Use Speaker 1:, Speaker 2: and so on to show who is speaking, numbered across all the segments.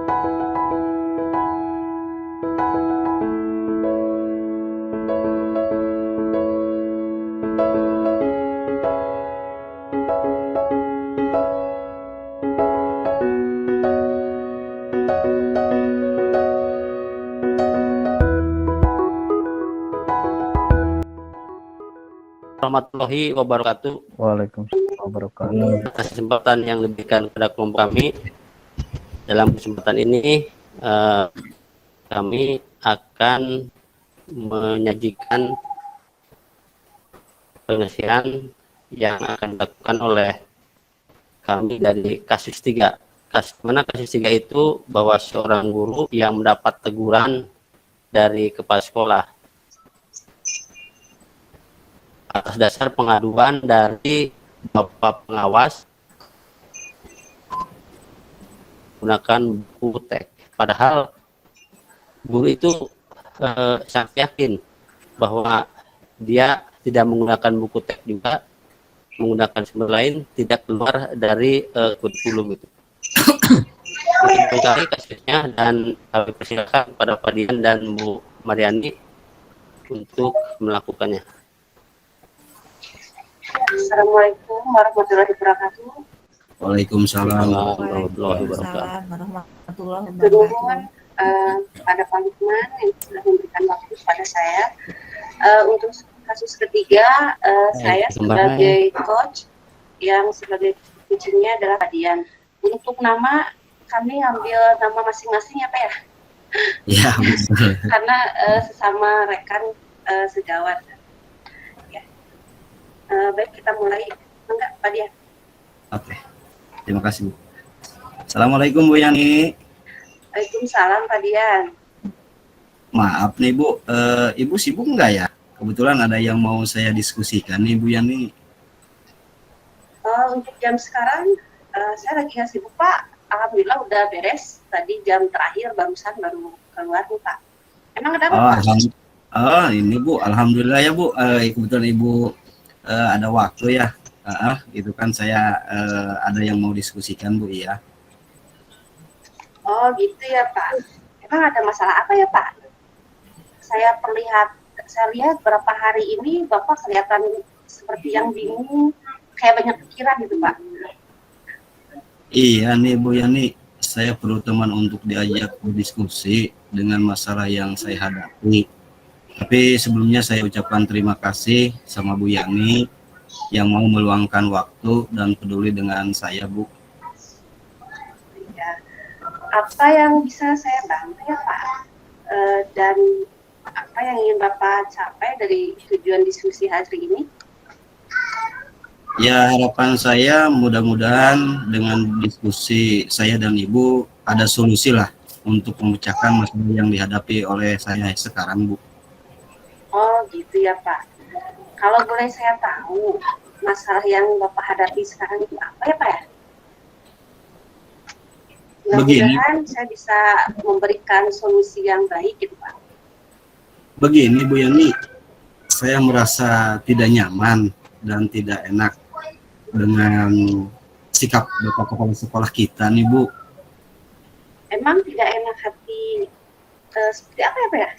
Speaker 1: Warahmatullahi wabarakatuh.
Speaker 2: Waalaikumsalam wabarakatuh.
Speaker 1: Kesempatan yang diberikan kepada kelompok kami. Dalam kesempatan ini kami akan menyajikan penyelesaian yang akan dilakukan oleh kami dari kasus 3. Kasus 3 itu bahwa seorang guru yang mendapat teguran dari kepala sekolah atas dasar pengaduan dari Bapak pengawas menggunakan buku teks. Padahal guru itu sangat yakin bahwa dia tidak menggunakan buku teks juga, menggunakan sumber lain, tidak keluar dari kurikulum itu. Kali kasusnya, dan kami persilakan pada Pak Dian dan Bu Mariani untuk melakukannya.
Speaker 3: Assalamualaikum warahmatullahi wabarakatuh.
Speaker 4: Waalaikumsalam
Speaker 1: warahmatullahi wabarakatuh.
Speaker 3: Termohon pada Pak Lukman yang sudah memberikan waktu kepada saya. Untuk kasus ketiga, saya sebagai coach, yang sebagai coachingnya adalah Pak Dian. Untuk nama, kami ambil nama masing-masing ya Pak ya?
Speaker 4: Ya, betul.
Speaker 3: Karena sesama rekan sejawat. Baik, kita mulai. Enggak, Pak Dian.
Speaker 4: Oke, terima kasih Bu. Assalamualaikum Bu Yani.
Speaker 3: Waalaikumsalam Pak Dian.
Speaker 4: Maaf nih Bu, Ibu sibuk nggak ya? Kebetulan ada yang mau saya diskusikan nih Bu Yani.
Speaker 3: Untuk jam sekarang, saya lagi nggak sibuk Pak. Alhamdulillah udah beres. Tadi jam terakhir barusan baru keluar nih Pak. Emang ada apa Pak?
Speaker 4: Ini Bu, alhamdulillah ya Bu. Kebetulan Ibu ada waktu ya. Itu kan saya ada yang mau diskusikan Bu ya.
Speaker 3: Oh gitu ya Pak. Emang ada masalah apa ya Pak? Saya lihat beberapa hari ini Bapak kelihatan seperti yang bingung, kayak banyak pikiran gitu Pak.
Speaker 4: Iya nih Bu Yani, saya perlu teman untuk diajak berdiskusi dengan masalah yang saya hadapi. Tapi sebelumnya saya ucapkan terima kasih sama Bu Yani yang mau meluangkan waktu dan peduli dengan saya Bu.
Speaker 3: Ya. Apa yang bisa saya bantu ya Pak? Dan apa yang ingin Bapak capai dari tujuan diskusi hari ini?
Speaker 4: Ya, harapan saya mudah-mudahan dengan diskusi saya dan Ibu ada solusi lah untuk memecahkan masalah yang dihadapi oleh saya sekarang Bu. Oh
Speaker 3: gitu ya Pak. Kalau boleh saya tahu, masalah yang Bapak hadapi sekarang itu apa ya Pak ya? Mudah-mudahan saya bisa memberikan solusi yang baik gitu Pak.
Speaker 4: Begini Bu Yani, saya merasa tidak nyaman dan tidak enak dengan sikap Bapak Kepala Sekolah kita nih Bu.
Speaker 3: Emang tidak enak hati seperti apa ya Pak ya?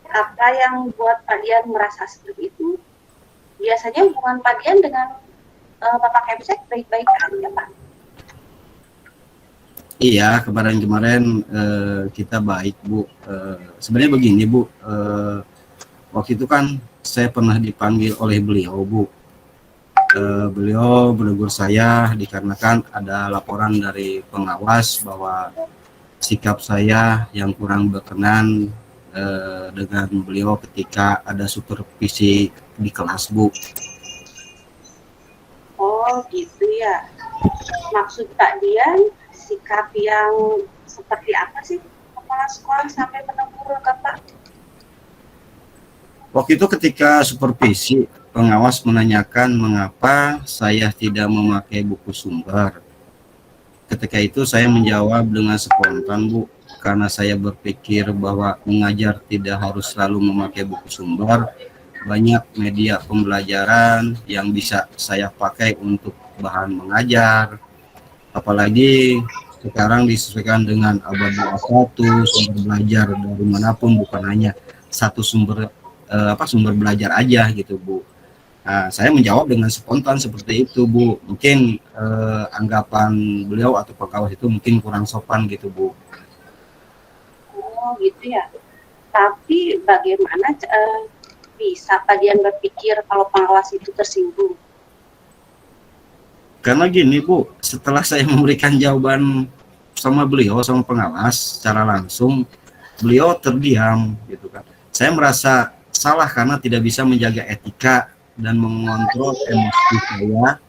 Speaker 3: Apa yang buat Pak Dian merasa seperti itu? Biasanya hubungan Pak Dian dengan Bapak Kemsek baik-baik aja Pak?
Speaker 4: Iya, kemarin-kemarin kita baik Bu. Sebenarnya begini Bu, waktu itu kan saya pernah dipanggil oleh beliau Bu. Beliau menegur saya dikarenakan ada laporan dari pengawas bahwa sikap saya yang kurang berkenan dengan beliau ketika ada supervisi di kelas Bu.
Speaker 3: Oh gitu ya. Maksud Pak Dian sikap yang seperti apa sih kepala sekolah sampai menegur Bapak?
Speaker 4: Waktu itu ketika supervisi, pengawas menanyakan mengapa saya tidak memakai buku sumber. Ketika itu saya menjawab dengan spontan Bu, karena saya berpikir bahwa mengajar tidak harus selalu memakai buku sumber. Banyak media pembelajaran yang bisa saya pakai untuk bahan mengajar. Apalagi sekarang disesuaikan dengan abad 21, sumber belajar dari manapun, bukan hanya satu sumber belajar aja gitu Bu. Nah, saya menjawab dengan spontan seperti itu Bu. Mungkin anggapan beliau atau Pak Kawas itu mungkin kurang sopan gitu Bu.
Speaker 3: Oh gitu ya. Tapi bagaimana bisa Pak Dian berpikir kalau pengawas itu tersinggung?
Speaker 4: Karena gini Bu, setelah saya memberikan jawaban sama beliau, sama pengawas secara langsung, beliau terdiam gitu kan. Saya merasa salah karena tidak bisa menjaga etika dan mengontrol emosi saya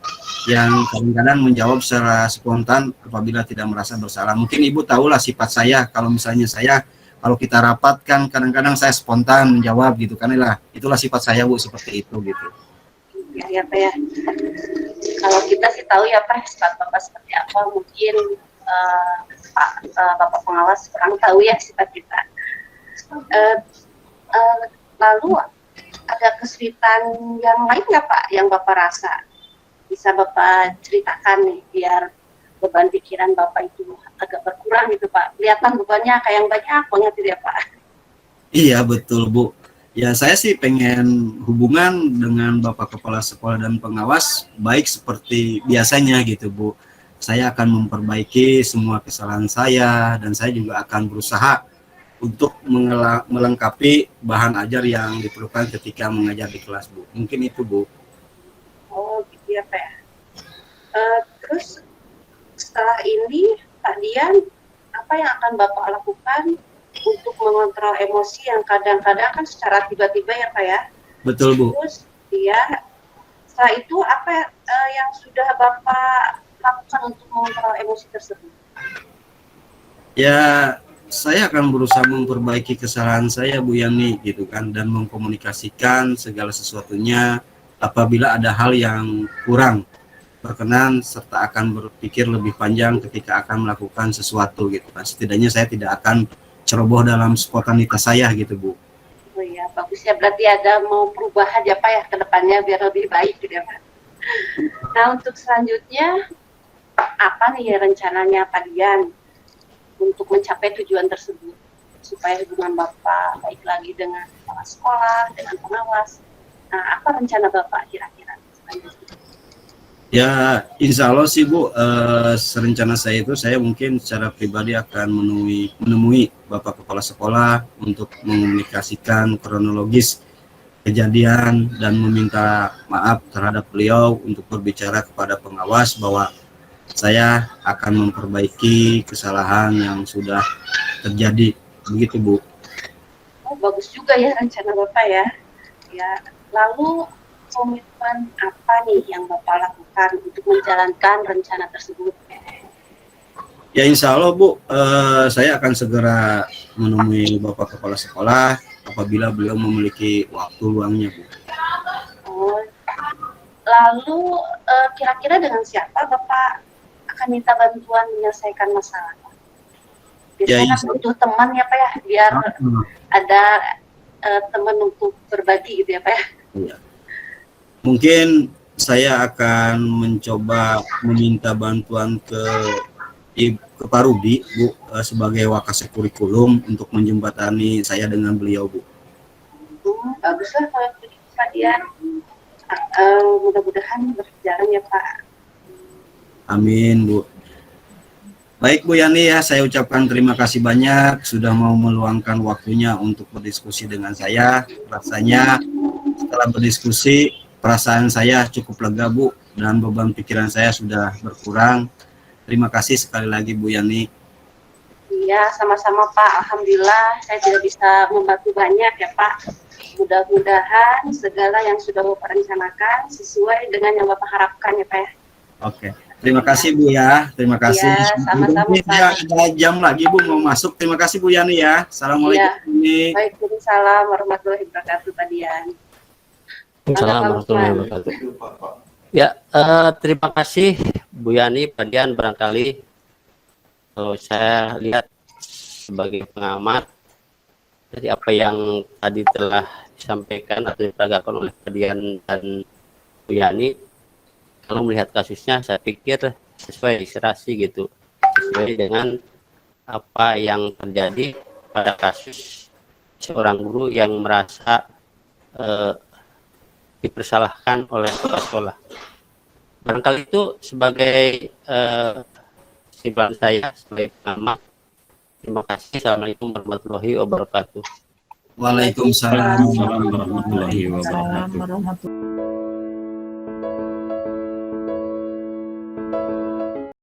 Speaker 4: yang kadang-kadang menjawab secara spontan apabila tidak merasa bersalah. Mungkin Ibu tahulah sifat saya, kalau misalnya saya kalau kita rapat kan kadang-kadang saya spontan menjawab gitu kan, itulah sifat saya Bu, seperti itu gitu.
Speaker 3: Ya Pak ya. Kalau kita sih tahu ya Pak, sifat Bapak seperti apa, mungkin Bapak pengawas kurang tahu ya sifat kita. Lalu ada kesulitan yang lain nggak Pak yang Bapak rasa? Bisa Bapak ceritakan nih biar beban pikiran Bapak itu agak berkurang gitu Pak. Kelihatan bebannya kayak yang banyak banget gitu ya Pak.
Speaker 4: Iya betul Bu. Ya saya sih pengen hubungan dengan Bapak Kepala Sekolah dan pengawas baik seperti biasanya gitu Bu. Saya akan memperbaiki semua kesalahan saya dan saya juga akan berusaha untuk melengkapi bahan ajar yang diperlukan ketika mengajar di kelas Bu. Mungkin itu Bu.
Speaker 3: Oh gitu ya Pak. Terus setelah ini Pak Dian, apa yang akan Bapak lakukan untuk mengontrol emosi yang kadang-kadang kan secara tiba-tiba ya Pak ya?
Speaker 4: Betul Bu.
Speaker 3: Terus ya, setelah itu apa yang sudah Bapak lakukan untuk mengontrol emosi tersebut?
Speaker 4: Ya saya akan berusaha memperbaiki kesalahan saya Bu Yani gitu kan, dan mengkomunikasikan segala sesuatunya apabila ada hal yang kurang berkenan, serta akan berpikir lebih panjang ketika akan melakukan sesuatu gitu kan. Setidaknya saya tidak akan ceroboh dalam spontanitas saya gitu Bu.
Speaker 3: Oh ya, bagus ya, berarti ada mau perubahan ya Pak ya ke depannya biar lebih baik gitu ya Pak. Nah untuk selanjutnya, apa nih rencananya Pak Dian untuk mencapai tujuan tersebut? Supaya hubungan Bapak baik lagi dengan kepala sekolah, dengan pengawas. Nah apa rencana Bapak kira-kira selanjutnya?
Speaker 4: Ya, insya Allah sih Bu, rencana saya itu saya mungkin secara pribadi akan menemui Bapak Kepala Sekolah untuk mengomunikasikan kronologis kejadian dan meminta maaf terhadap beliau, untuk berbicara kepada pengawas bahwa saya akan memperbaiki kesalahan yang sudah terjadi, begitu Bu.
Speaker 3: Oh bagus juga ya rencana Bapak ya. Ya, lalu komitmen apa nih yang Bapak lakukan untuk menjalankan rencana tersebut?
Speaker 4: Ya insya Allah Bu, saya akan segera menemui Bapak Kepala Sekolah apabila beliau memiliki waktu luangnya Bu.
Speaker 3: Oh, lalu kira-kira dengan siapa Bapak akan minta bantuan menyelesaikan masalah? Biasanya kan butuh teman ya Pak ya, biar ada teman untuk berbagi gitu ya Pak ya.
Speaker 4: Iya. Mungkin saya akan mencoba meminta bantuan ke Pak Rudi Bu, sebagai wakasek kurikulum untuk menjembatani saya dengan beliau Bu.
Speaker 3: Baguslah kalau begitu Pak Dian. Mudah-mudahan berjalan ya Pak.
Speaker 4: Amin Bu. Baik Bu Yani ya, saya ucapkan terima kasih banyak sudah mau meluangkan waktunya untuk berdiskusi dengan saya. Rasanya setelah berdiskusi perasaan saya cukup lega Bu, dan beban pikiran saya sudah berkurang. Terima kasih sekali lagi Bu Yani.
Speaker 3: Iya, sama-sama Pak. Alhamdulillah saya tidak bisa membantu banyak ya Pak. Mudah-mudahan segala yang sudah Bapak rencanakan sesuai dengan yang Bapak harapkan ya Pak ya.
Speaker 4: Oke, terima kasih Bu ya. Terima kasih.
Speaker 3: Ya, sama-sama Pak.
Speaker 4: Ada jam lagi Bu mau masuk. Terima kasih Bu Yani ya. Assalamualaikum.
Speaker 3: Ya. Waalaikumsalam warahmatullahi wabarakatuh Pak Dian.
Speaker 1: Assalamualaikum warahmatullahi wabarakatuh. Ya, terima kasih Bu Yani, Pak Dian. Barangkali kalau saya lihat sebagai pengamat dari apa yang tadi telah disampaikan atau diperagakan oleh Pak Dian dan Bu Yani, kalau melihat kasusnya saya pikir sesuai ilustrasi gitu. sesuai dengan apa yang terjadi pada kasus seorang guru yang merasa dipersalahkan oleh kepala sekolah. Barangkali itu sebagai kesimpulan saya sebagai pengamat. Terima kasih. Assalamualaikum warahmatullahi wabarakatuh.
Speaker 4: Waalaikumsalam warahmatullahi wabarakatuh.
Speaker 5: Waalaikumsalam warahmatullahi